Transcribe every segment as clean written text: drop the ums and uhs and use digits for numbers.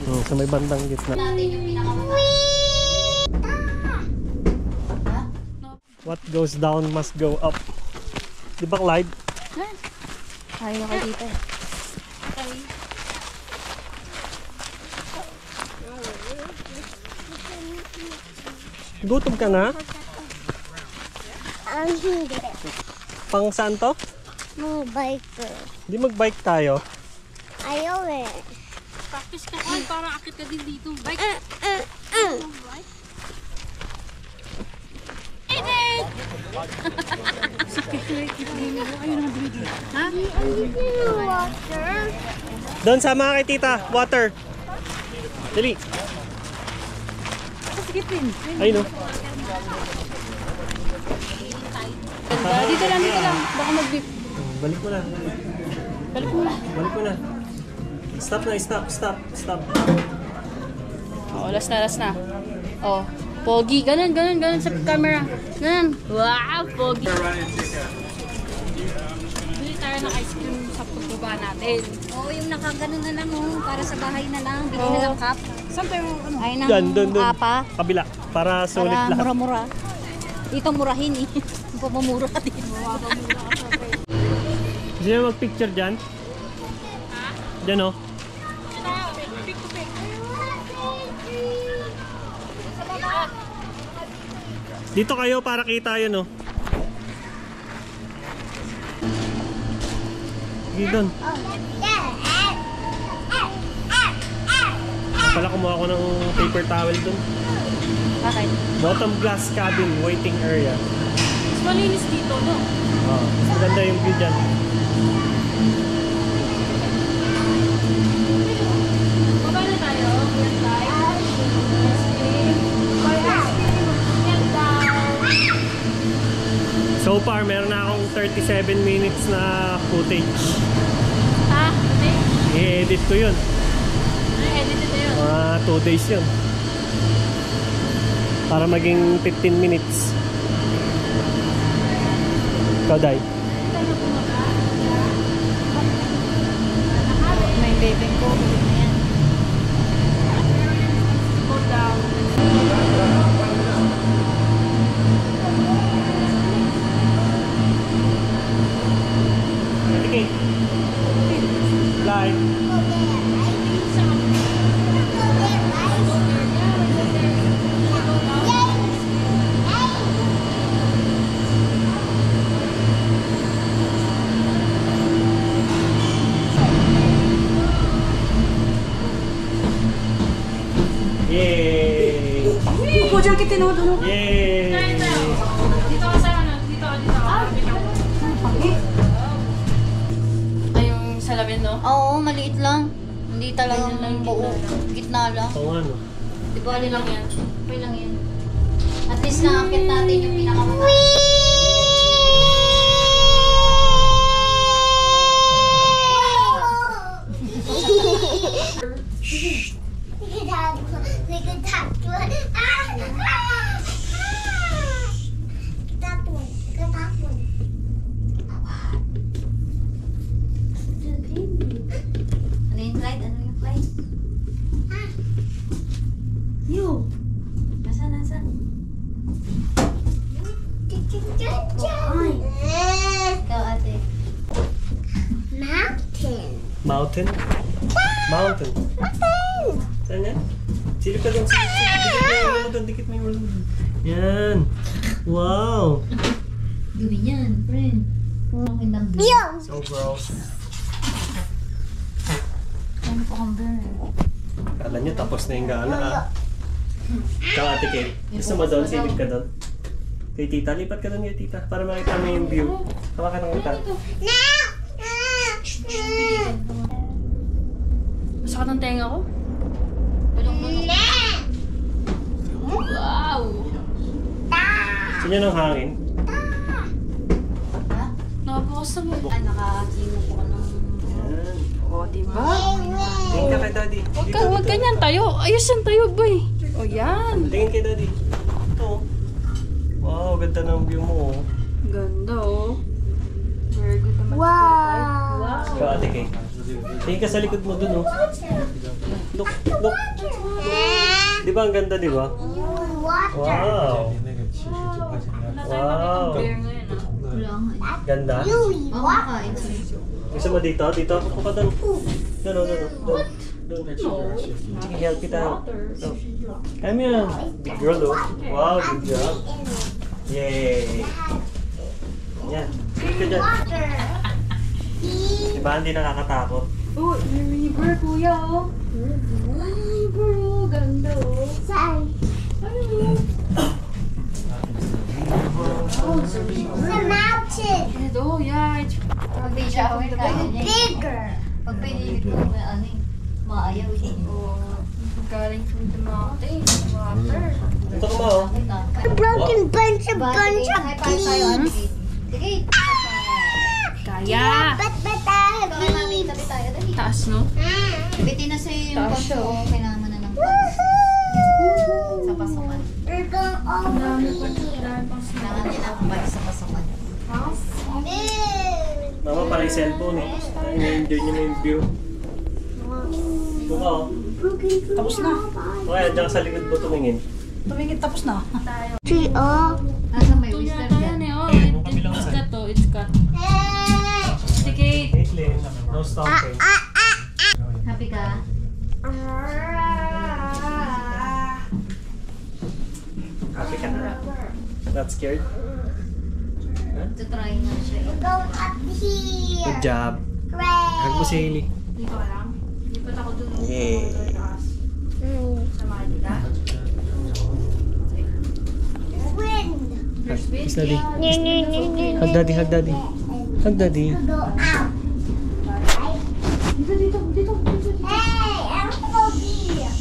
Sa may bandang gitna. What goes down must go up. Di ba, Clyde? Ayaw na kayo dito eh. Gutom ka na? Hindi. Pang saan to? Mag-bike. Di mag-bike tayo? Ayaw eh. Practice ka kayo para akit ka din dito. Bike. Water. Doon, sama kay tita. Water. Dali. Ay, no. Dito lang. Baka mag-beep. Balik mo na. Balik mo na. Balik mo na. Stop na, stop. Oh, last na. Oh, pogi. Ganun sa camera. Ganun. Wow, pogi. Bili tayo ng ice cream sa pagbaba natin. Oo, yung nakaganon na lang para sa bahay na lang. Bili na lang cup. Saan tayo, ano? Ay nang Doon. apa. Kabila. Para sulit Para lahat. mura-mura. Dito murahin eh. Pamumura din. Gusto niyo mag-picture dyan? Dyan, oh. Dito kayo para kita yun, oh. Sige doon. Pala kumuha ko ng paper towel doon. Bakit? Bottom glass cabin, waiting area. Mas malinis dito, no? Mas maganda yung view dyan. Baba na tayo. So far, meron na akong 37 minutes na footage. I-edit ko yun. Edited na yun. Mga 2 days yun. Para maging 15 minutes. Ikaw, Day. May baby ko. Ayan. Go down. Okay. Fly. Yay! Upo dyan kita, no? Yay! Dito ka sa ano? Dito ka. Ay, yung salamin, no? Oo, maliit lang. Hindi talagang buo. Gitna lang. Oo nga, no? Di ba lang yan? Okay lang yan. At least nakakit natin yung pinakamataas. Ano yung flight? Ano yung flight? You! Nasaan? Ay! Ikaw, ate. Mountain? Mountain. Saan yan? Silip ka doon. Dikit mo yung ulo doon. Yan. Wow. Dumi yan, friend. Ang lang dumi. So gross. Ano po kang burn? Kala nyo tapos na yung gala, ah. Ikaw, Ate Kate. Gusto mo doon? Silip ka doon. Kay tita. Lipat ka doon kay tita. Para makita mo yung view. Hawakan ng kita. Masakit ang tenga ko. Wow! Gusto nyo ng hangin? Napakas na mo. Nakakino ko ng... Yan. O, diba? Tingin ka kay daddy. Huwag ganyan tayo. Ayos yan tayo, boy. O, yan. Tingin kay daddy. Ito. Wow, ganda ng view mo. Ganda, oh. Very good naman. Wow! Ikaw, Ate Kate. Tingin ka sa likod mo dun, oh. Look, look. Di ba ang ganda, di ba? Wow. 那个79块钱的 Wow. Bear ngayon ah. Wala nga eh. Ganda. Oo, makain sa'yo. Gusto mo dito? Dito? Ako pa doon. Doon. Doon. Sige, help kita. No. Come here. Big girl, oh. Wow, good job. Yay. Yan. Sige ka dyan. Diba hindi nakakatakot? Oh, may bear, kuya, oh. Ay, bear, oh. Ganda, oh. Saan? The mountain. Oh, yeah. It's Pag may shower, kaya niya. Bigger. Pag pinilit mo, may ano eh, maayaw eh. galing from the mountain. Water. Ito ka mo, oh. A broken bunch of High five tayo, beans. Ate. Sige. Kaya. But Kaya mami, tabi tayo. Dali. Taas, no? Bitin na sa'yo yung Taas pants siya, mo. oh. Kailangan mo na ng pants. Sa pasokan. We're going over here. Kailangan din ang pants sa pasokan. Mama, parang cellphone eh. Ina-enjoy niyo na yung view. Ito ka, oh. Tapos na. Okay, dyan ka sa likod mo tumingin. Tumingin, tapos na. Tree, oh. Nasa may wisdom dyan. Oh, Yung kabilang it's side. cut, oh. It's cut. Sige. Wait, Lynn. No stopping. Happy ka? Happy ka na. Not scared? To try nga siya. We're going up here. Good job. Great. Hug mo si Hailey. Hindi ko alam. Lipat ako dun. Yay. Sa Manila. Wind. Kiss daddy. Hug daddy, hug daddy. Hug daddy. Go out. Hey, I'm go here.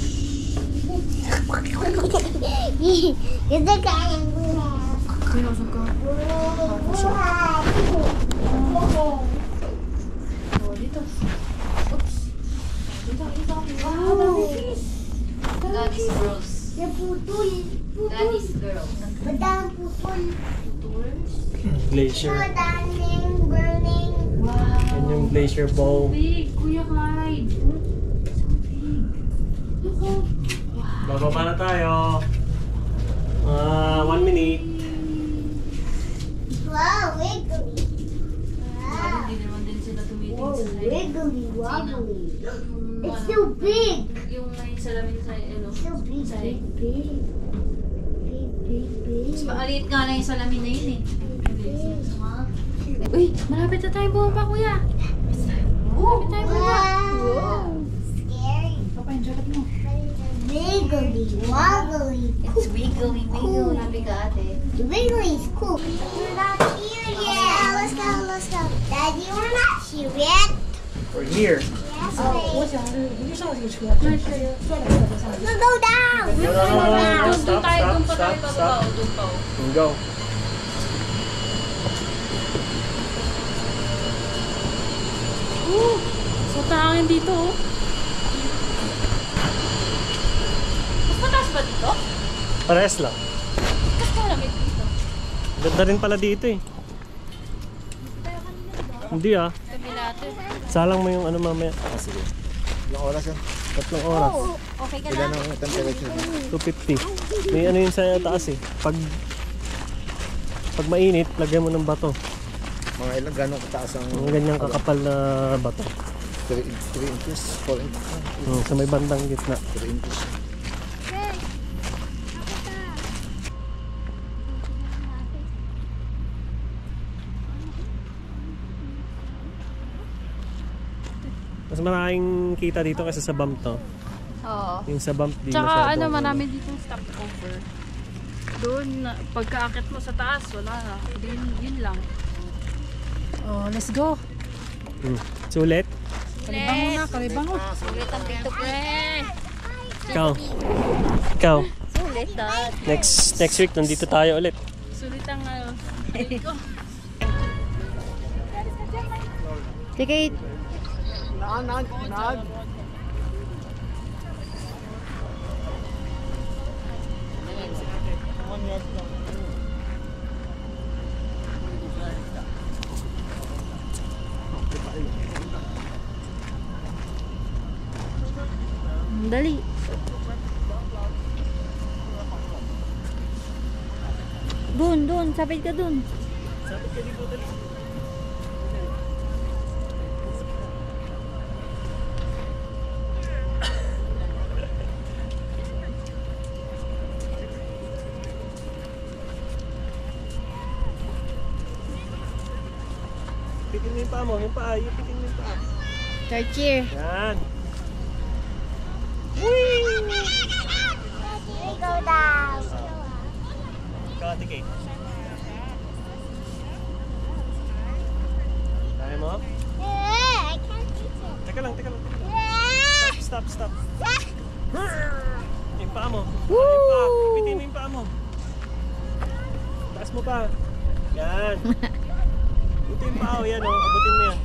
You're the guy in blue. Daddy's girls. Daddy's girls. Madam pupul. Glacier. Madaming burning. Yan yung glacier bowl. Big, Kuya Clyde. Bababa na tayo. 1 minute. Wow, wiggly. Hindi naman din sila tumitingin Whoa, sa side. wiggly wobbly. It's so big. Yung may salamin sa, ano, So big, side. big. Big. Maliit nga lang yung salamin na yun eh. Uy, malapit na tayo bumaba, Kuya. Malapit tayo bumaba. Wow. Scary. Papa-enjoy mo. Wiggly wobbly. It's wiggly, wiggly. Happy ka ate. Wiggly's cool. We're not here yet. Let's go. Daddy, we're not here yet. We're here. Yes, we'll go down. No. Doon tayo, doon pa tayo Stop. bababa. Doon pa. Go. So, tahangin dito, oh. Mas mataas ba dito? Pares lang. Mas malamig dito. Ganda rin pala dito eh. Hindi ah. Kabilate. Salang mo yung ano mamaya. Ah, sige. Ilang oras yan? 3 oras. Okay ka Ilan na? ang temperature? 250. May ano yun sa taas eh. Pag mainit, lagyan mo ng bato. Mga ilang gano'ng kataas ang Ang ganyang kakapal na bato. 3 inches, 4 inches, Sa may bandang gitna. 3 inches. Mas maraming kita dito kaysa sa bump to. Oo. Yung sa bump di Tsaka masyadong ano, marami dito stopover. Doon, pagkaakit mo sa taas, wala na. Yun lang. Oh, let's go. Sulit? Kalibang mo na, kalibang mo. Sulit ang dito pre. Ikaw. Sulit dad. Next week, nandito tayo ulit. Sulit ang ko. Sige. Dali. Dun. Sapit ka dun. Sapit ka dito, dali. Pitin mo yung paa mo, yung paa, pitin mo yung paa. Start cheer. Yan. We go down. Kati Kate. Kaya mo? I can't reach it. Teka lang. Yeah. Stop. Yung paa mo. Yung paa. Pitin mo yung paa mo. Taas mo pa. Yan. Ito yung paa. Yan o. Abutin mo yan.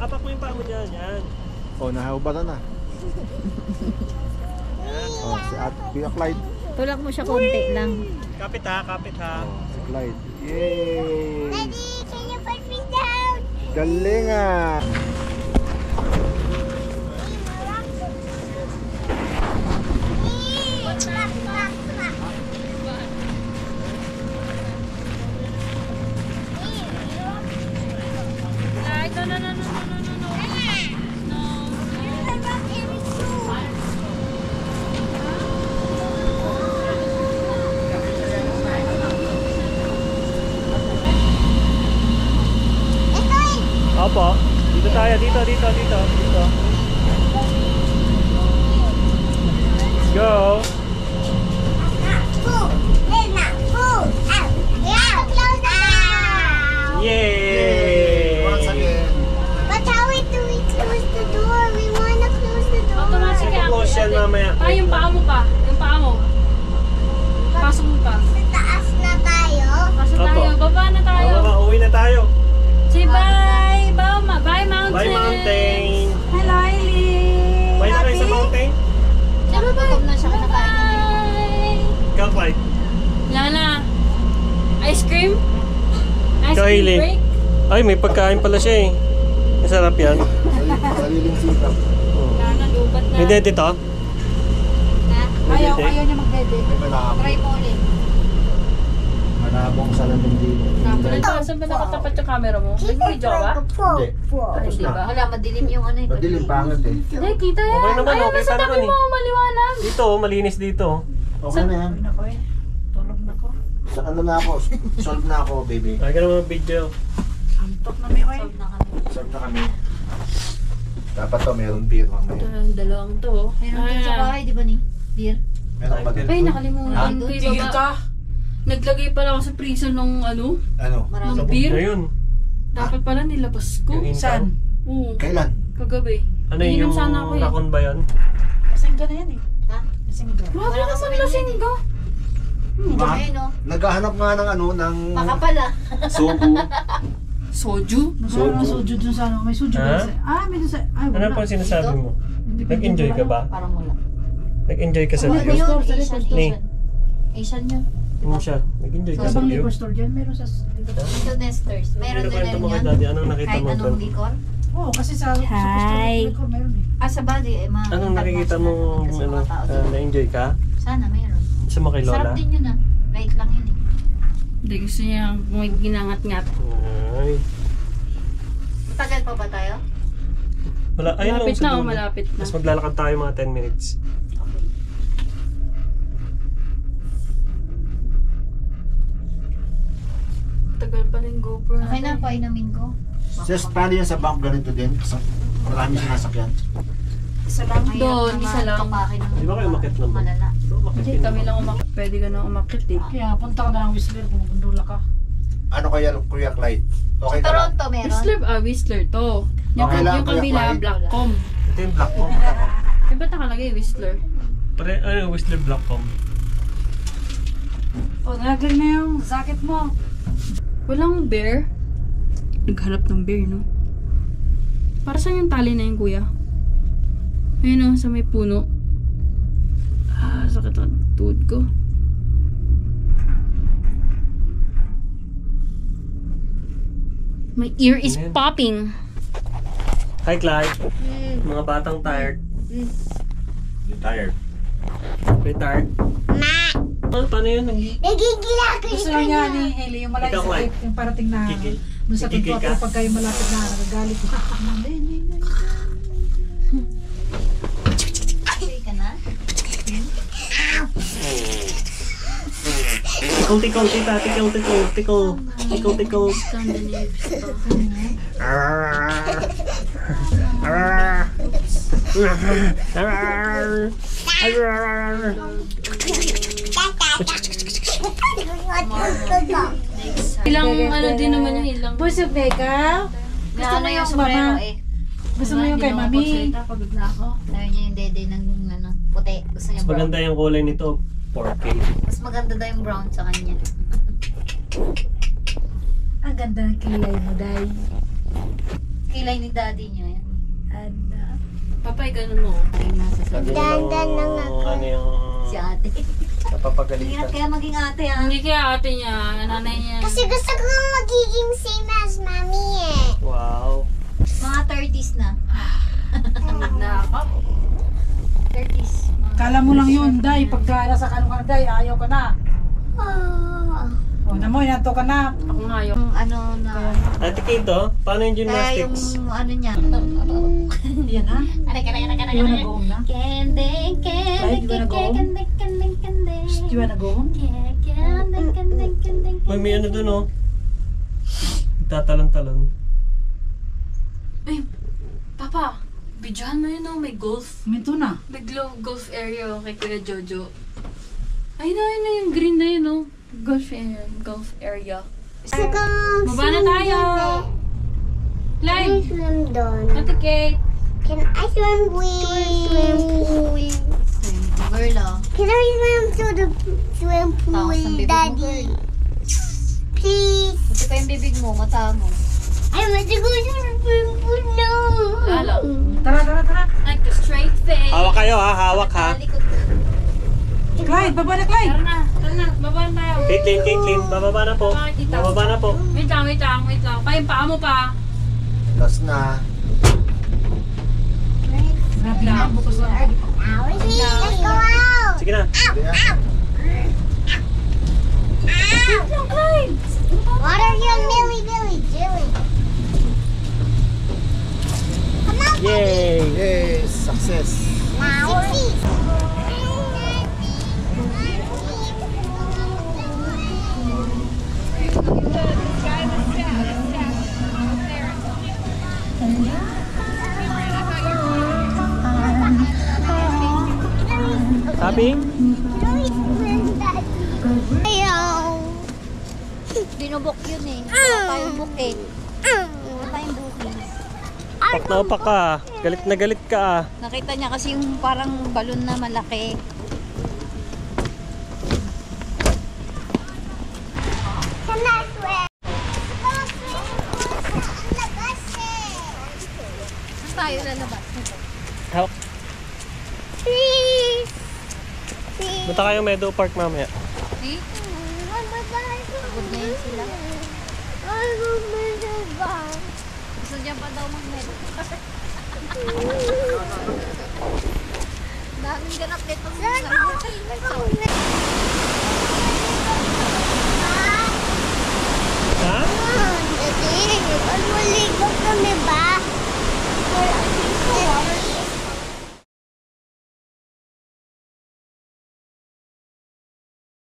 Apak mo yung paa mo dyan. Yan. Oh, nahubatan na. Oh, si Kuya Clyde. Tulak mo siya konti lang. Kapit ha. Oh, si Clyde. Yay! Daddy, can you put me down? Galing ah! Ay, no. Opo. Dito tayo. Dito. Let's go. Yay! Once again. But how do we close the door? We want to close the door. Automatic yan. Close yan mamaya. Yung paa mo pa. Pasok mo pa. Sa taas na tayo. Pasok Opo. tayo. Baba na tayo. Uwi na tayo. Say bye. Bye, mountain. Bye, mountain. Hello, Eileen. Bye na kayo sa mountain. Nagutom na siya kinakain niya na yun. Bye. Ikaw, Clyde. Lana. Ice cream? Ice Ikaw, cream Hailey. break? Ay, may pagkain pala siya eh. Masarap yan. Sariling sikap. Lana, lubat na. Hindi dito. Ha? Ayaw niya mag-dede. May malabong. Try mo ulit. Malabong salamin dito. Saan ba nakatapat yung camera mo? Nag-video ka ba? Hindi. Ay, di ba? Wala, madilim yung ano eh. Madilim pangit eh. Hindi, kita yan. Okay naman, Ayaw, okay nasa pa naman tabi eh. mo, maliwanag. Dito, malinis dito. Okay na yan. Sa ano na ako? Solve na ako, baby. Ay, ka naman video. Solve na kami. Solve na kami. Dapat to, meron beer mamaya. Dalawang to. Meron din sa bahay, di ba ni? Beer? Meron ba din? Ay, nakalimutan ko yung baba. Naglagay pala ako sa prison ng ano? Ano? Marami. Ng beer. Ayun. Dapat pala nilabas ko. Yung income. Oo, Kailan? kagabi. Ano Iinom yung sana ako eh. rakon ba yun? Ha? Grabe Wala naman kasi lasing ka. Ma- Ayun o. Naghahanap nga ng ano, ng Makapal ah. sugo. Soju? Sugo. Dun sa ano, may suju Ha? ba sa... Ah, may dun sa... Ay, Ano wala. pang sinasabi mo? Nag-enjoy ka ba? Parang wala. Nag-enjoy ka sa Ano view? yun? Sa Asian. liquor Ni. Asian yun. Ano siya? Nag-enjoy ka Sa sa bang view? liquor store dyan, meron sa... Ito Nesters. Meron din Kwento mo kay yan. daddy, anong nakita Kahit mo anong doon? liquor. Oo, kasi sa superstore liquor meron eh. Ah, sa body, eh, mga Anong nakikita mo, kasi ano, mga tao doon. na-enjoy ka? Sana meron. Sa mga kay Lola? Sarap din yun ah. Light lang yun eh. Hindi, gusto niya may ginangat-ngat. Ay. Tagal pa ba tayo? Wala, ayun lang Malapit sa na o dulo. malapit na. Tapos maglalakad tayo mga 10 minutes. Tagal pa rin GoPro Okay na, painamin ko. Just paano yan sa bank ganito din? Marami sinasakyan. Isa lang. Mahirap Doon, naman isa lang. tupakin ng Di ba kayo umakyat naman? malala. Hindi, kami lang umakit. Pwede ka na umakit eh. Kaya punta ka na ng Whistler kung gundula ka. Ano kaya, Kuya Clyde? Okay Sa ka lang? Toronto meron. Whistler to. Yung, Okay lang, yung Kuya kabila, Clyde. Blackcom. Ito yung Blackcom. Eh, ba't nakalagay Whistler? Pare, ano yung Whistler Blackcom? O, nalaglag na yung jacket mo. Walang bear. Naghanap ng bear, no? Para saan yung tali na yung kuya? Ayun o, sa may puno. Ah, sakit ang tuhod ko. My ear is Ayan. popping. Hi, Clyde. Mga batang tired. You're tired. Tired? Ano, paano yun? Nagigila ko Gusto lang niya ni Hailey yung malaki Ikaw, sa Mike. yung parating na Gigil. dun sa Gigil pinto ka? at pag kayo malapit na nagagalit mo. Hindi. Okay ka na? Tickle, tita. Tickle. Ilang ano din naman yung ilang. Busog na ikaw? Gusto mo Ano yung yung sombrero mama? eh. Gusto mo yung kay mami? Pagod na ako. Ayaw niya yung dede ng ano, puti. Gusto niya Mas brown. maganda yung kulay nito. 4K. Mas maganda daw yung brown sa kanya. Ang ganda ng kilay mo, Day. Kilay ni daddy niya yan. Papay, ganun mo. Ay, nasa sa Dandan lang ako. Ano yung si ate. napapagalitan. Hirap kaya maging ate ah. Hindi kaya ate niya, nanay niya. Kasi gusto ko magiging same as mommy eh. Wow. Mga 30s na. Pagod na ako. 30s. Kala mo lang yun, Day. Pagka nasa kanong ka, Day, ayaw ka na. O, namoy, nato ka na. Ako nga yun. Yung ano na. Ate Kate, paano yung Kaya yung gymnastics? ano niya. Yan ha? Aray. You wanna go home na? Kending, Clyde, you wanna go home? kending. You wanna go home? Kending. Uy, may ano dun, oh. Tatalon-talon. Ay, Papa, videohan mo yun, oh, may golf. Minto na. May golf area kay Kuya Jojo. Ayun na yung green na yun, oh. Golf area. Gusto ko Baba na tayo! Can I Clyde! swim doon? Ate Kate! Can I swim pool? Girl ah. Can I swim to the swim pool, Tawas ng bibig mo, Daddy? girl. Please. Buti pa yung bibig mo, mata mo. I want to go to the swim pool now. Lalo. Tara. Like a straight face. Hawak kayo, ha? Hawak, ha? Talikod. Clyde, baba na, Clyde. Tara na. Baba na tayo. Caitlin, bababa na po. Bababa na po. Wait lang. Pa yung paa mo pa. Last na. Grabe na, bukas na. Please, let's go out. Sige na. What are you, Millie doing? Come on, Yay! Yay! Success! now. Happy? Ayaw. Binubok yun eh. Wala tayong book eh. Wala tayong booking. Pak na upak ka. Galit na galit ka. Nakita niya kasi yung parang balon na malaki. Can I swim? Go swim sa labas eh. Saan tayo lalabas nito? Hawak. Please. Punta kayo Meadow Park mamaya. Eh? Pagod na yun sila. Gusto niya pa daw mag-medal. Daming ganap nito.